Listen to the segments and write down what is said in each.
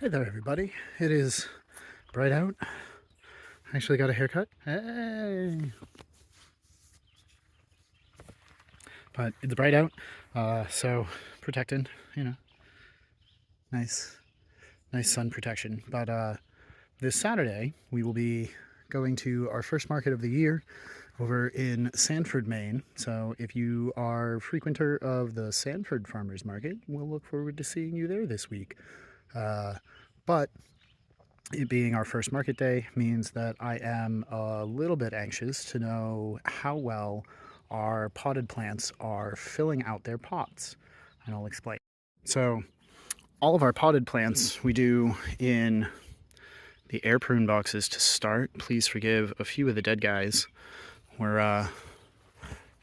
Hey there, everybody. It is bright out. I actually got a haircut. Hey! But it's bright out, so protected, you know, nice, nice sun protection. But this Saturday, we will be going to our first market of the year over in Sanford, Maine. So if you are a frequenter of the Sanford Farmers Market, we'll look forward to seeing you there this week. But it being our first market day means that I am a little bit anxious to know how well our potted plants are filling out their pots, and I'll explain. So all of our potted plants we do in the air prune boxes to start. Please forgive a few of the dead guys. We're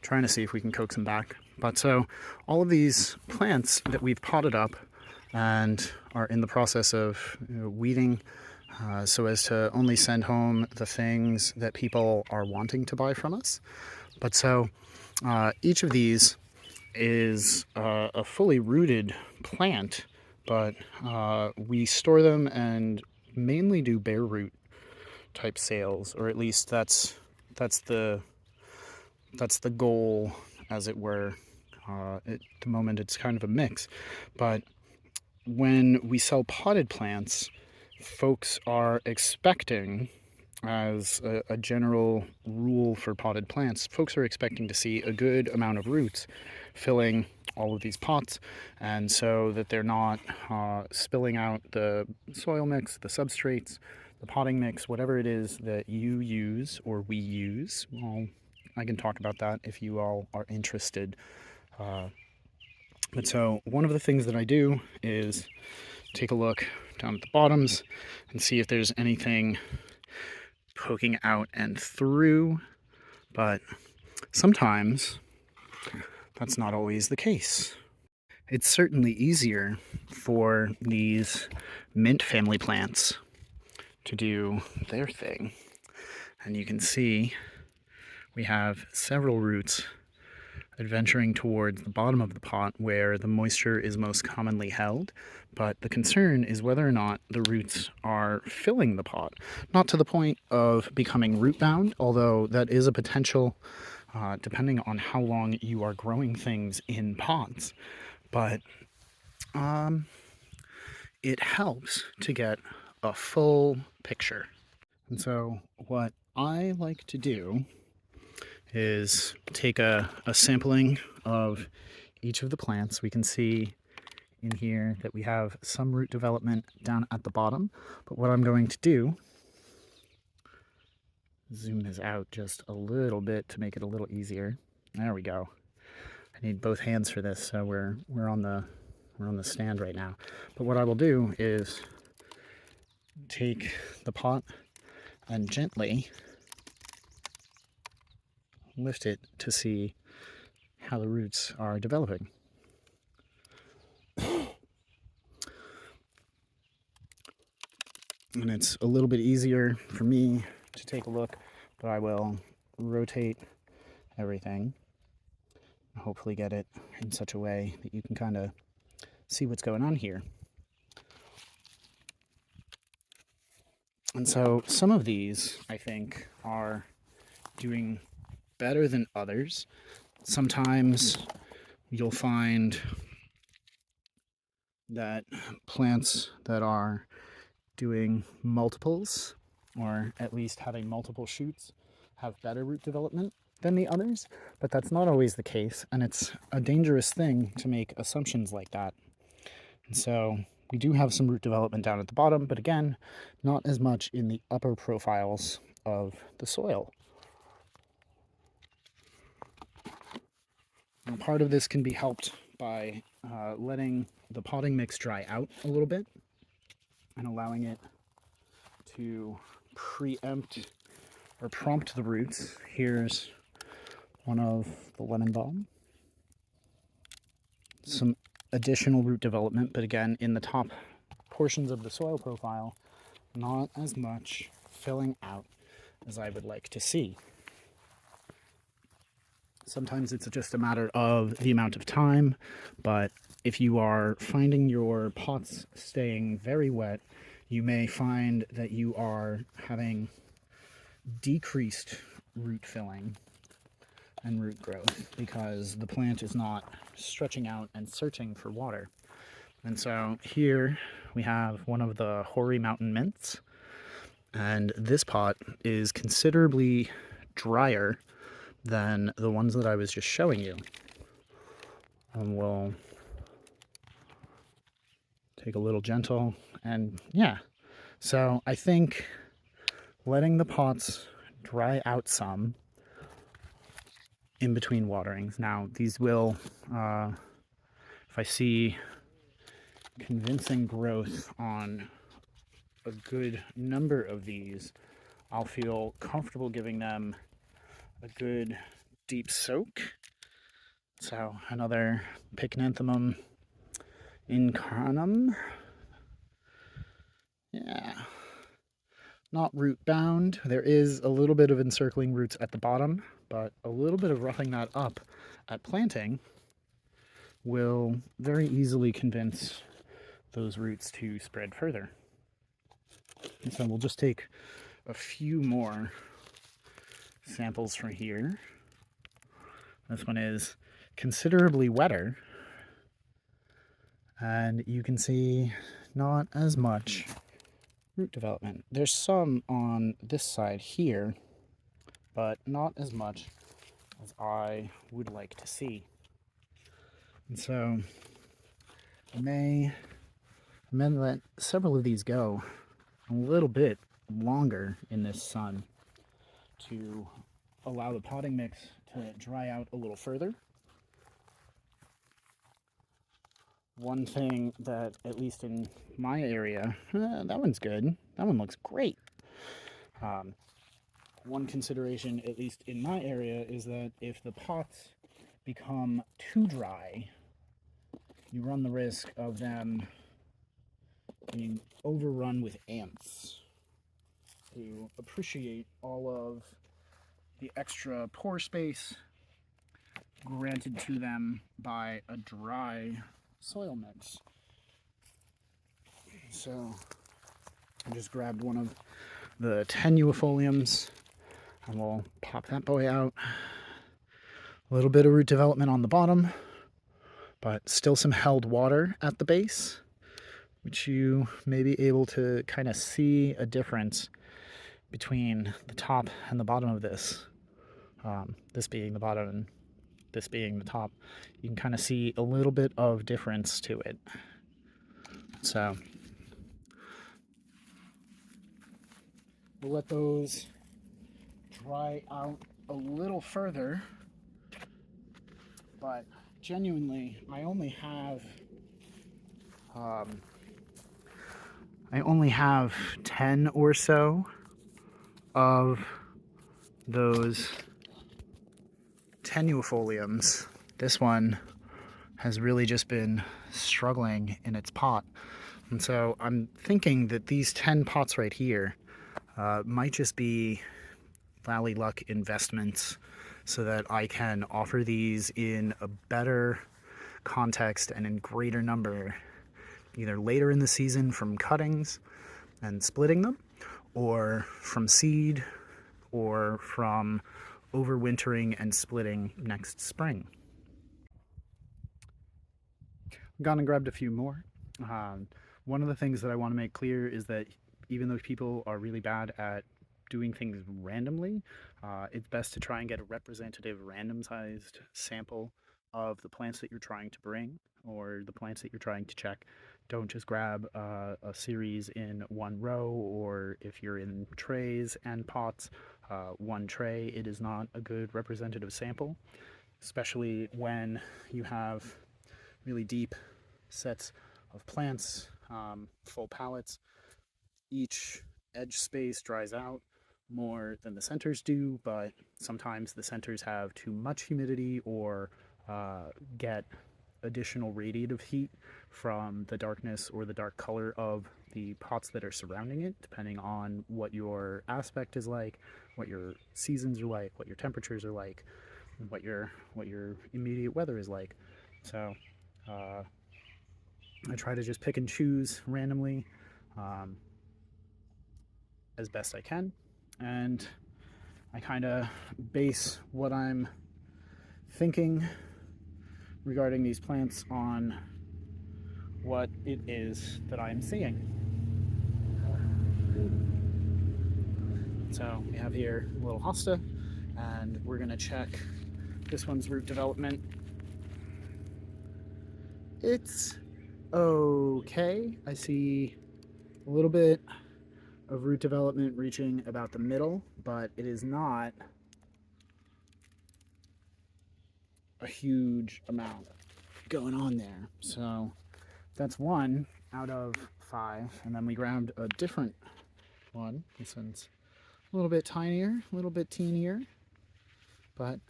trying to see if we can coax them back. But so all of these plants that we've potted up and are in the process of weeding so as to only send home the things that people are wanting to buy from us. But so each of these is a fully rooted plant, but we store them and mainly do bare root type sales, or at least that's the goal, as it were. At the moment it's kind of a mix, but when we sell potted plants, folks are expecting, as a general rule for potted plants, folks are expecting to see a good amount of roots filling all of these pots, and so that they're not spilling out the soil mix, the substrates, the potting mix, whatever it is that you use or we use. Well, I can talk about that if you all are interested. But so one of the things that I do is take a look down at the bottoms and see if there's anything poking out and through, but sometimes that's not always the case. It's certainly easier for these mint family plants to do their thing, and you can see we have several roots adventuring towards the bottom of the pot where the moisture is most commonly held, but the concern is whether or not the roots are filling the pot. Not to the point of becoming root bound, although that is a potential depending on how long you are growing things in pots, but it helps to get a full picture. And so what I like to do is take a sampling of each of the plants. We can see in here that we have some root development down at the bottom, but what I'm going to do, zoom this out just a little bit to make it a little easier. There we go. I need both hands for this, so we're on the stand right now. But what I will do is take the pot and gently lift it to see how the roots are developing. And it's a little bit easier for me to take a look, but I will rotate everything and hopefully get it in such a way that you can kind of see what's going on here. And so some of these, I think, are doing better than others. Sometimes you'll find that plants that are doing multiples, or at least having multiple shoots, have better root development than the others, but that's not always the case, and it's a dangerous thing to make assumptions like that. And so we do have some root development down at the bottom, but again, not as much in the upper profiles of the soil. Now, part of this can be helped by letting the potting mix dry out a little bit and allowing it to preempt or prompt the roots. Here's one of the lemon balm. Some additional root development, but again, in the top portions of the soil profile, not as much filling out as I would like to see. Sometimes it's just a matter of the amount of time, but if you are finding your pots staying very wet, you may find that you are having decreased root filling and root growth because the plant is not stretching out and searching for water. And so here we have one of the hoary mountain mints, and this pot is considerably drier than the ones that I was just showing you. And we'll take a little gentle, and yeah. So I think letting the pots dry out some in between waterings. Now these will, if I see convincing growth on a good number of these, I'll feel comfortable giving them a good deep soak. So another Pycnanthemum incarnum. Yeah. Not root bound. There is a little bit of encircling roots at the bottom, but a little bit of roughing that up at planting will very easily convince those roots to spread further. And so we'll just take a few more samples from here. This one is considerably wetter, and you can see not as much root development. There's some on this side here, but not as much as I would like to see. And so I may let several of these go a little bit longer in this sun to allow the potting mix to dry out a little further. One thing that, at least in my area, that one's good. That one looks great. One consideration, at least in my area, is that if the pots become too dry, you run the risk of them being overrun with ants who appreciate all of the extra pore space granted to them by a dry soil mix. So I just grabbed one of the tenuifoliums and we'll pop that boy out. A little bit of root development on the bottom, but still some held water at the base, which you may be able to kind of see a difference between the top and the bottom of this. This being the bottom and this being the top. You can kind of see a little bit of difference to it. So we'll let those dry out a little further, but genuinely I only have 10 or so of those tenuifoliums. This one has really just been struggling in its pot. And so I'm thinking that these 10 pots right here might just be Lally Luck investments so that I can offer these in a better context and in greater number, either later in the season from cuttings and splitting them, or from seed, or from overwintering and splitting next spring. I've gone and grabbed a few more. One of the things that I want to make clear is that even though people are really bad at doing things randomly, it's best to try and get a representative random-sized sample of the plants that you're trying to bring or the plants that you're trying to check. Don't just grab a series in one row, or if you're in trays and pots, one tray. It is not a good representative sample, especially when you have really deep sets of plants, full pallets. Each edge space dries out more than the centers do, but sometimes the centers have too much humidity or get additional radiative heat from the darkness or the dark color of the pots that are surrounding it, depending on what your aspect is like, what your seasons are like, what your temperatures are like, and what your immediate weather is like. So I try to just pick and choose randomly um, as best I can, and I kind of base what I'm thinking regarding these plants on what it is that I'm seeing. So we have here a little hosta, and we're going to check this one's root development. It's okay. I see a little bit of root development reaching about the middle, but it is not a huge amount going on there. So that's one out of 5. And then we grabbed a different one. This one's a little bit tinier, a little bit teenier, but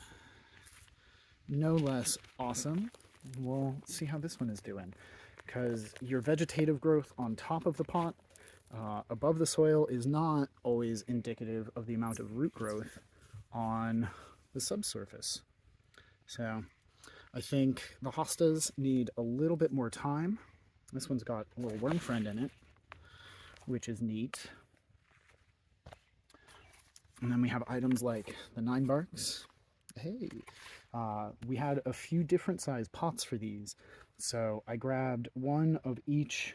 no less awesome. We'll see how this one is doing, because your vegetative growth on top of the pot above the soil is not always indicative of the amount of root growth on the subsurface. So I think the hostas need a little bit more time. This one's got a little worm friend in it, which is neat. And then we have items like the 9 barks. Hey, we had a few different size pots for these. So I grabbed one of each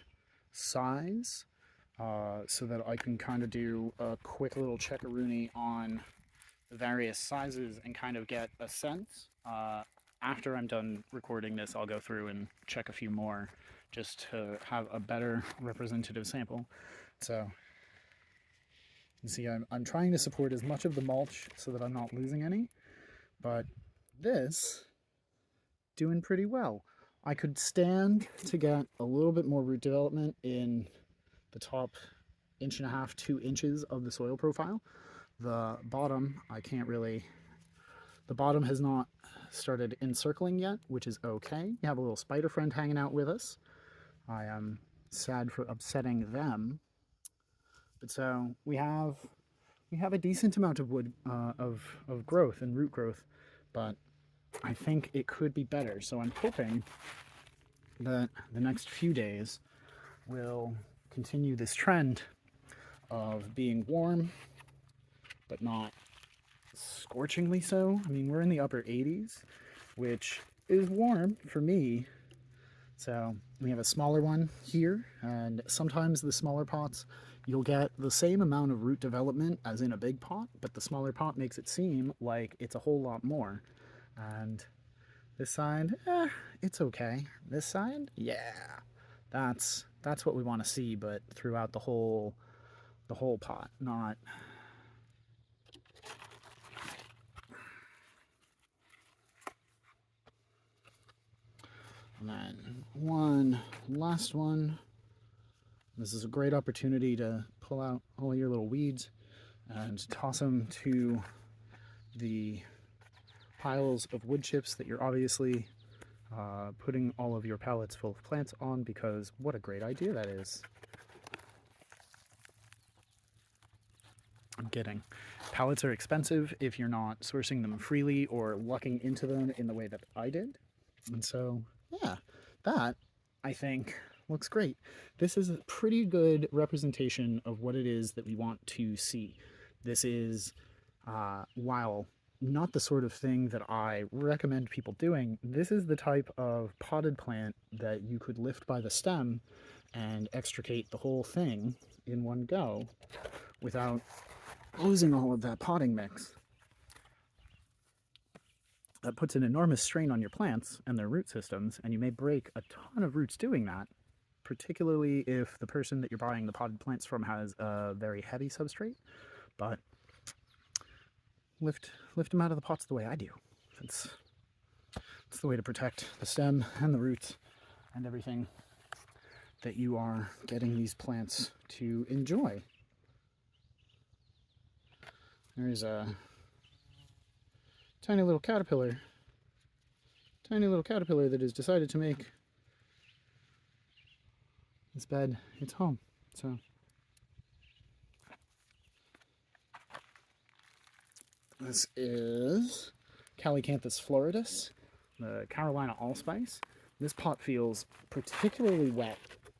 size so that I can kind of do a quick little checkaroonie on the various sizes and kind of get a sense. After I'm done recording this, I'll go through and check a few more just to have a better representative sample. So you see, I'm trying to support as much of the mulch so that I'm not losing any, but this doing pretty well. I could stand to get a little bit more root development in the top 1.5 to 2 inches of the soil profile. The bottom, I can't really, the bottom has not started encircling yet, which is okay. You have a little spider friend hanging out with us. I am sad for upsetting them. But so we have a decent amount of wood of growth and root growth, but I think it could be better. So I'm hoping that the next few days will continue this trend of being warm, but not scorchingly so. I mean, we're in the upper 80s, which is warm for me. So we have a smaller one here, and sometimes the smaller pots, you'll get the same amount of root development as in a big pot, but the smaller pot makes it seem like it's a whole lot more. And this side, it's okay. This side, yeah, that's what we want to see, but throughout the whole pot, not. And then one last one. This is a great opportunity to pull out all your little weeds and toss them to the piles of wood chips that you're obviously putting all of your pallets full of plants on, because what a great idea that is. I'm kidding. Pallets are expensive if you're not sourcing them freely or lucking into them in the way that I did. And so, yeah, that, I think, looks great. This is a pretty good representation of what it is that we want to see. This is, while not the sort of thing that I recommend people doing, this is the type of potted plant that you could lift by the stem and extricate the whole thing in one go without losing all of that potting mix. That puts an enormous strain on your plants and their root systems, and you may break a ton of roots doing that, particularly if the person that you're buying the potted plants from has a very heavy substrate. But lift them out of the pots the way I do. It's the way to protect the stem and the roots and everything that you are getting these plants to enjoy. There's a tiny little caterpillar that has decided to make this bed its home. So this is Calycanthus floridus, the Carolina allspice. this pot feels particularly wet,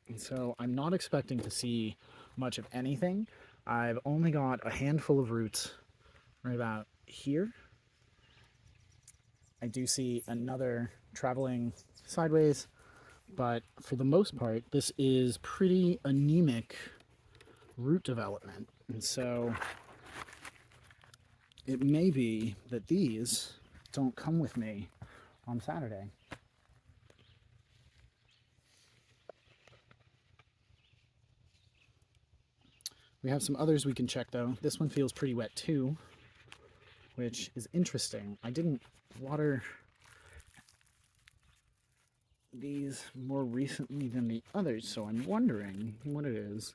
and so I'm not expecting to see much of anything. I've only got a handful of roots right about here. I do see another traveling sideways, but for the most part, this is pretty anemic root development. And so it may be that these don't come with me on Saturday. We have some others we can check though. This one feels pretty wet too, which is interesting. I didn't water these more recently than the others, so I'm wondering what it is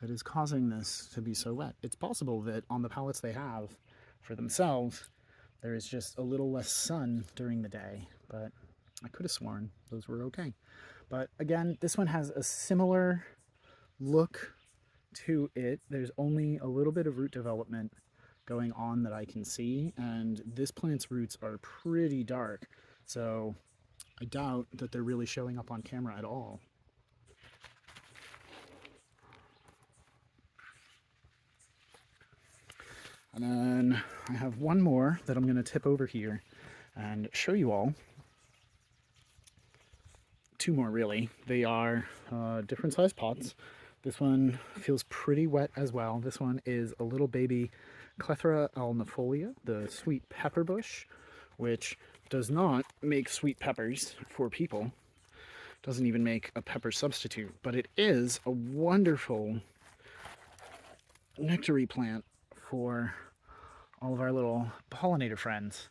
that is causing this to be so wet. It's possible that on the pallets they have for themselves, there is just a little less sun during the day, but I could have sworn those were okay. But again, this one has a similar look to it. There's only a little bit of root development going on that I can see, and this plant's roots are pretty dark, so I doubt that they're really showing up on camera at all. And then I have one more that I'm going to tip over here and show you all. Two more really. They are different size pots. This one feels pretty wet as well. This one is a little baby Clethra alnifolia, the sweet pepper bush, which does not make sweet peppers for people. Doesn't even make a pepper substitute, but it is a wonderful nectary plant for all of our little pollinator friends.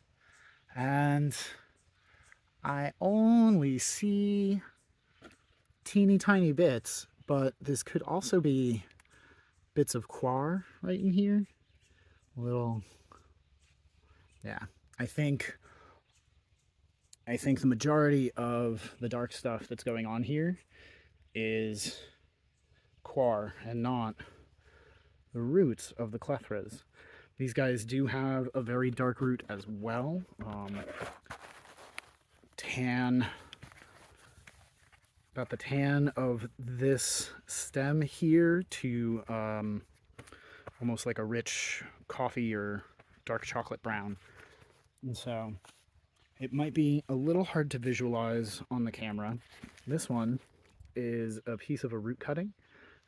And I only see teeny tiny bits, but this could also be bits of coir right in here. A little, yeah. I think the majority of the dark stuff that's going on here is coir and not the roots of the clethras. These guys do have a very dark root as well. About the tan of this stem here to almost like a rich coffee or dark chocolate brown. And so it might be a little hard to visualize on the camera. This one is a piece of a root cutting.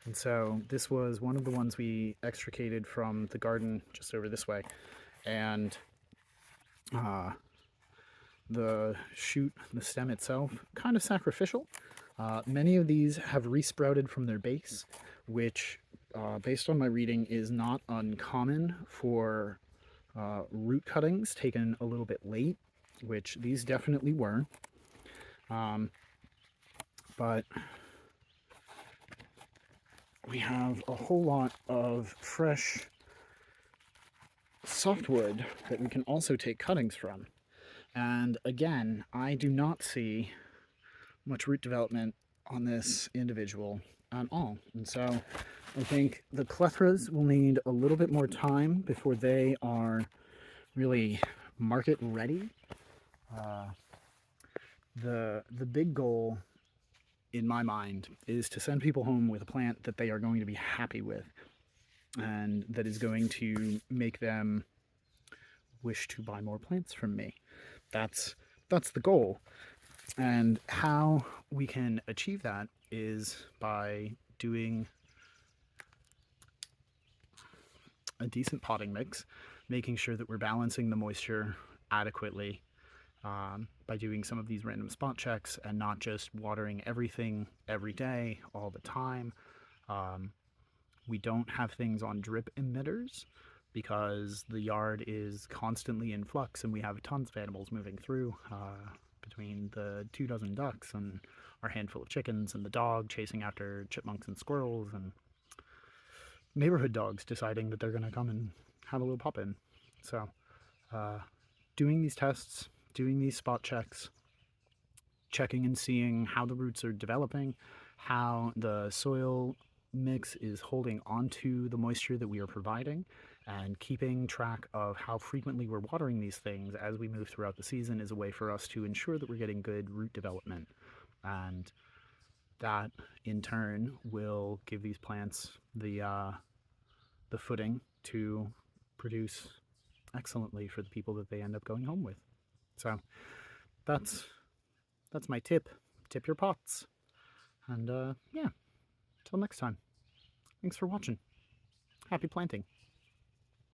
And so this was one of the ones we extricated from the garden just over this way. And the shoot, the stem itself, kind of sacrificial. Many of these have resprouted from their base, which, based on my reading, is not uncommon for root cuttings taken a little bit late, which these definitely were. But we have a whole lot of fresh softwood that we can also take cuttings from. And again, I do not see much root development on this individual at all. And so I think the clethras will need a little bit more time before they are really market ready. The big goal in my mind is to send people home with a plant that they are going to be happy with and that is going to make them wish to buy more plants from me. That's the goal. And how we can achieve that is by doing a decent potting mix, making sure that we're balancing the moisture adequately, by doing some of these random spot checks and not just watering everything every day all the time. We don't have things on drip emitters because the yard is constantly in flux and we have tons of animals moving through, between the 24 ducks and our handful of chickens and the dog chasing after chipmunks and squirrels and neighborhood dogs deciding that they're going to come and have a little pop in. So doing these tests, doing these spot checks, checking and seeing how the roots are developing, how the soil mix is holding onto the moisture that we are providing, And keeping track of how frequently we're watering these things as we move throughout the season is a way for us to ensure that we're getting good root development. And that, in turn, will give these plants the footing to produce excellently for the people that they end up going home with. So that's my tip. Tip your pots. And yeah, till next time. Thanks for watching. Happy planting.